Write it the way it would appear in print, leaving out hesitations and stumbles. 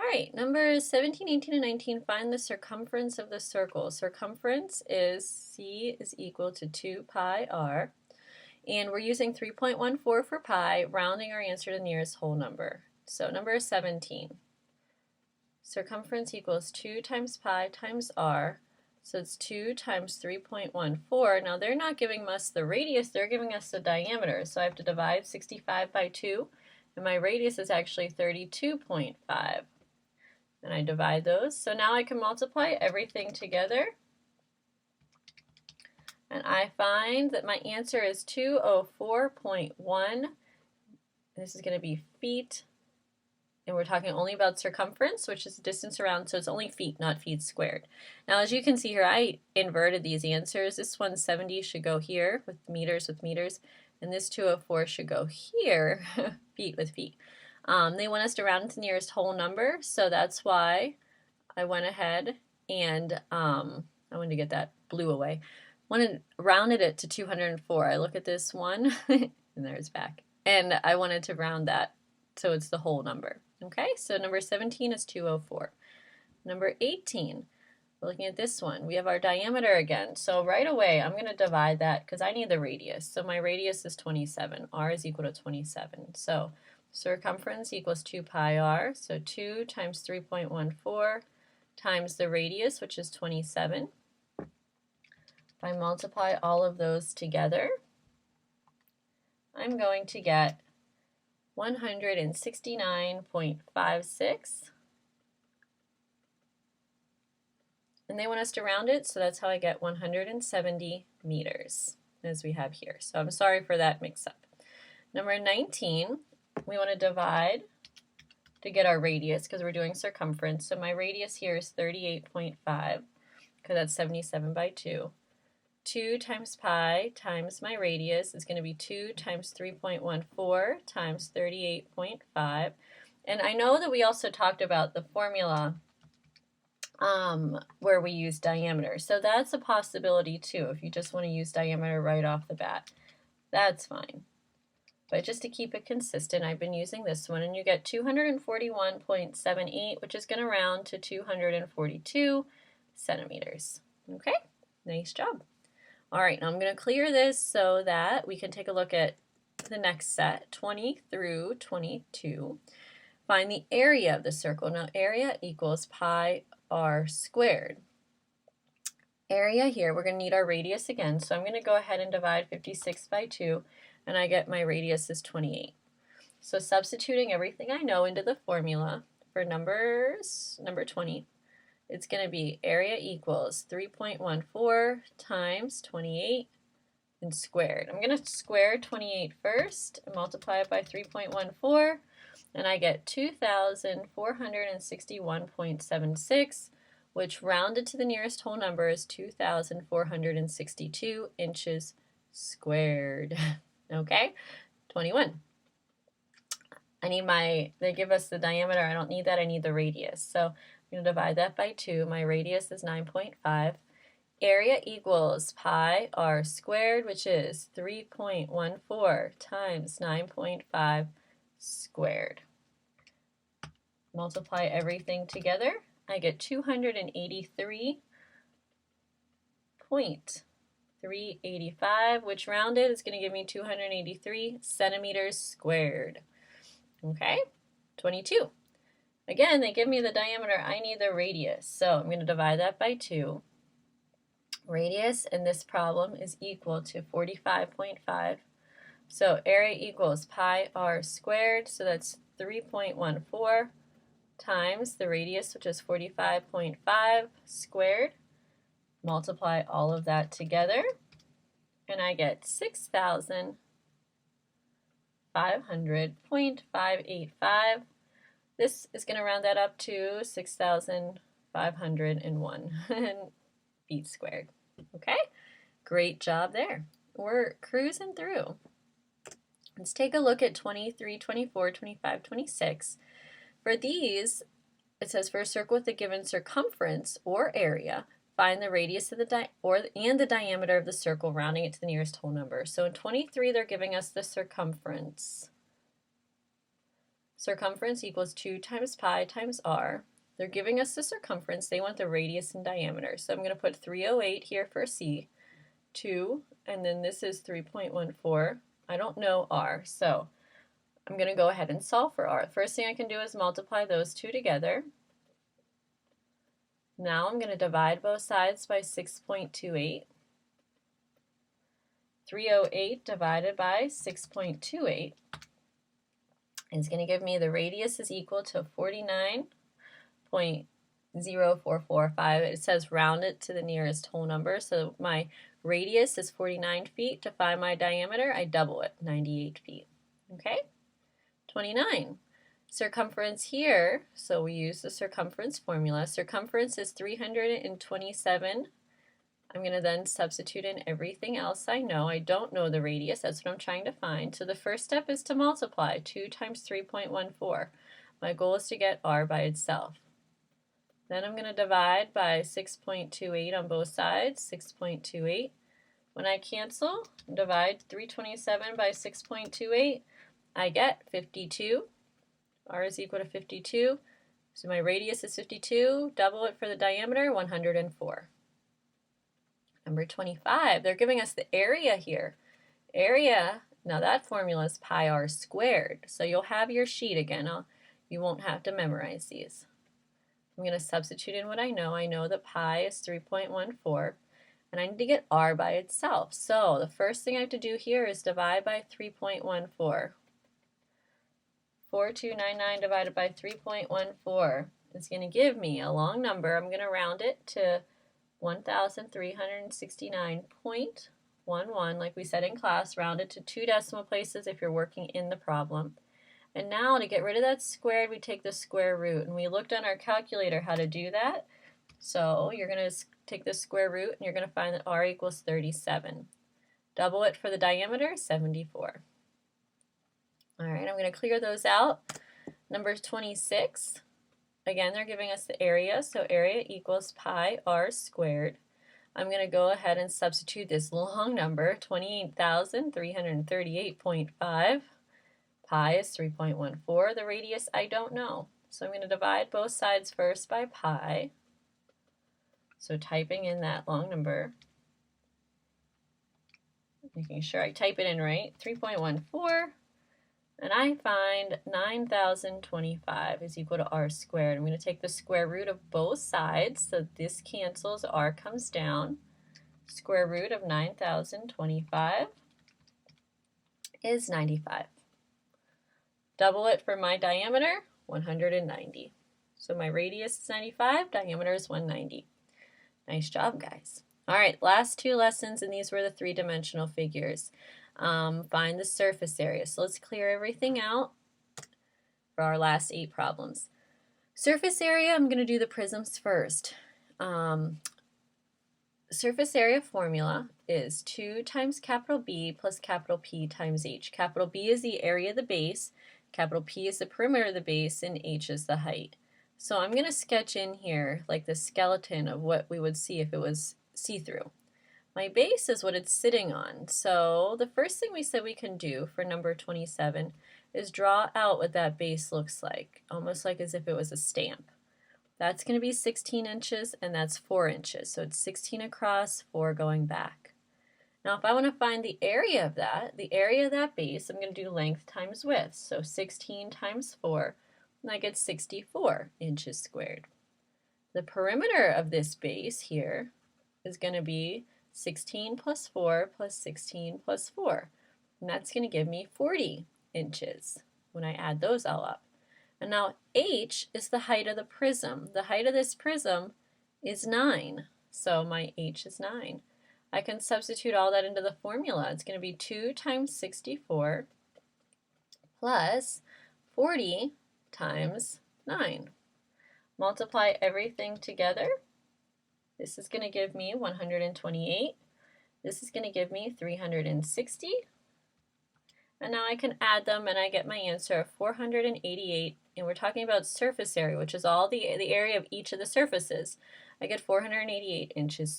All right, numbers 17, 18, and 19, find the circumference of the circle. Circumference is C is equal to 2 pi r, and we're using 3.14 for pi, rounding our answer to the nearest whole number. So number 17, circumference equals 2 times pi times r, so it's 2 times 3.14. Now they're not giving us the radius, they're giving us the diameter, so I have to divide 65 by 2, and my radius is actually 32.5. And I divide those. So now I can multiply everything together. And I find that my answer is 204.1. This is going to be feet. And we're talking only about circumference, which is the distance around, so it's only feet, not feet squared. Now, as you can see here, I inverted these answers. This 170 should go here with meters, and this 204 should go here, feet with feet. They want us to round to the nearest whole number, so that's why I went ahead and I wanted to get that blue away. Rounded it to 204. I look at this one, and there's back. And I wanted to round that so it's the whole number. Okay, so number 17 is 204. Number 18, we're looking at this one. We have our diameter again. So right away, I'm going to divide that because I need the radius. So my radius is 27. R is equal to 27. So circumference equals 2 pi r, so 2 times 3.14 times the radius, which is 27. If I multiply all of those together, I'm going to get 169.56. And they want us to round it, so that's how I get 170 meters, as we have here. So I'm sorry for that mix-up. Number 19, we want to divide to get our radius because we're doing circumference. So my radius here is 38.5 because that's 77 by 2. 2 times pi times my radius is going to be 2 times 3.14 times 38.5. And I know that we also talked about the formula where we use diameter. So that's a possibility too. If you just want to use diameter right off the bat, that's fine. But just to keep it consistent, I've been using this one, and you get 241.78, which is going to round to 242 centimeters. Okay, nice job. All right, now I'm going to clear this so that we can take a look at the next set, 20 through 22. Find the area of the circle. Now, area equals pi r squared. Area here, we're going to need our radius again, so I'm going to go ahead and divide 56 by 2, and I get my radius is 28. So substituting everything I know into the formula for number 20, it's going to be area equals 3.14 times 28 and squared. I'm going to square 28 first and multiply it by 3.14, and I get 2,461.76, which rounded to the nearest whole number is 2,462 inches squared. Okay, 21. They give us the diameter. I don't need that. I need the radius. So I'm going to divide that by 2. My radius is 9.5. Area equals pi r squared, which is 3.14 times 9.5 squared. Multiply everything together. I get 283.385, which rounded is going to give me 283 centimeters squared. Okay, 22. Again, they give me the diameter. I need the radius, so I'm going to divide that by 2. Radius in this problem is equal to 45.5. So area equals pi r squared, so that's 3.14 times the radius, which is 45.5 squared. Multiply all of that together, and I get 6,500.585. This is going to round that up to 6,501 feet squared. Okay, great job there. We're cruising through. Let's take a look at 23, 24, 25, 26. For these, it says for a circle with a given circumference or area, find the radius of and the diameter of the circle, rounding it to the nearest whole number. So in 23, they're giving us the circumference. circumference equals 2 times pi times r. They're giving us the circumference. They want the radius and diameter. So I'm going to put 308 here for C, 2, and then this is 3.14. I don't know r, so I'm going to go ahead and solve for r. First thing I can do is multiply those two together. Now I'm going to divide both sides by 6.28. 308 divided by 6.28 is going to give me the radius is equal to 49.0445. It says round it to the nearest whole number, so my radius is 49 feet. To find my diameter, I double it, 98 feet. Okay? 29. Circumference here, so we use the circumference formula. Circumference is 327. I'm going to then substitute in everything else I know. I don't know the radius, that's what I'm trying to find. So the first step is to multiply. 2 times 3.14. My goal is to get r by itself. Then I'm going to divide by 6.28 on both sides, 6.28. When I cancel, divide 327 by 6.28, I get 52. R is equal to 52. So my radius is 52. Double it for the diameter, 104. Number 25, they're giving us the area here. Area, now that formula is pi r squared. So you'll have your sheet again. You won't have to memorize these. I'm going to substitute in what I know. I know that pi is 3.14, and I need to get r by itself. So the first thing I have to do here is divide by 3.14. 4299 divided by 3.14 is going to give me a long number. I'm going to round it to 1,369.11, like we said in class, round it to 2 decimal places if you're working in the problem. And now to get rid of that squared, we take the square root. And we looked on our calculator how to do that. So you're going to take the square root and you're going to find that r equals 37. Double it for the diameter, 74. All right, I'm going to clear those out. Number 26. Again, they're giving us the area, so area equals pi r squared. I'm going to go ahead and substitute this long number, 28,338.5. Pi is 3.14. The radius I don't know. So I'm going to divide both sides first by pi. So typing in that long number, making sure I type it in right, 3.14. And I find 9,025 is equal to r squared. I'm going to take the square root of both sides, so this cancels, r comes down. Square root of 9,025 is 95. Double it for my diameter, 190. So my radius is 95, diameter is 190. Nice job, guys. All right, last two lessons, and these were the three-dimensional figures. Find the surface area. So let's clear everything out for our last 8 problems. Surface area, I'm going to do the prisms first. Surface area formula is 2 times capital B plus capital P times H. Capital B is the area of the base, capital P is the perimeter of the base, and H is the height. So I'm going to sketch in here like the skeleton of what we would see if it was see-through. My base is what it's sitting on, so the first thing we said we can do for number 27 is draw out what that base looks like, almost like as if it was a stamp. That's going to be 16 inches, and that's 4 inches, so it's 16 across, 4 going back. Now if I want to find the area of that base, I'm going to do length times width, so 16 times 4, and I get 64 inches squared. The perimeter of this base here is going to be 16 plus 4 plus 16 plus 4. And that's going to give me 40 inches when I add those all up. And now H is the height of the prism. The height of this prism is 9. So my H is 9. I can substitute all that into the formula. It's going to be 2 times 64 plus 40 times 9. Multiply everything together. This is going to give me 128. This is going to give me 360. And now I can add them and I get my answer of 488. And we're talking about surface area, which is all the area of each of the surfaces. I get 488 inches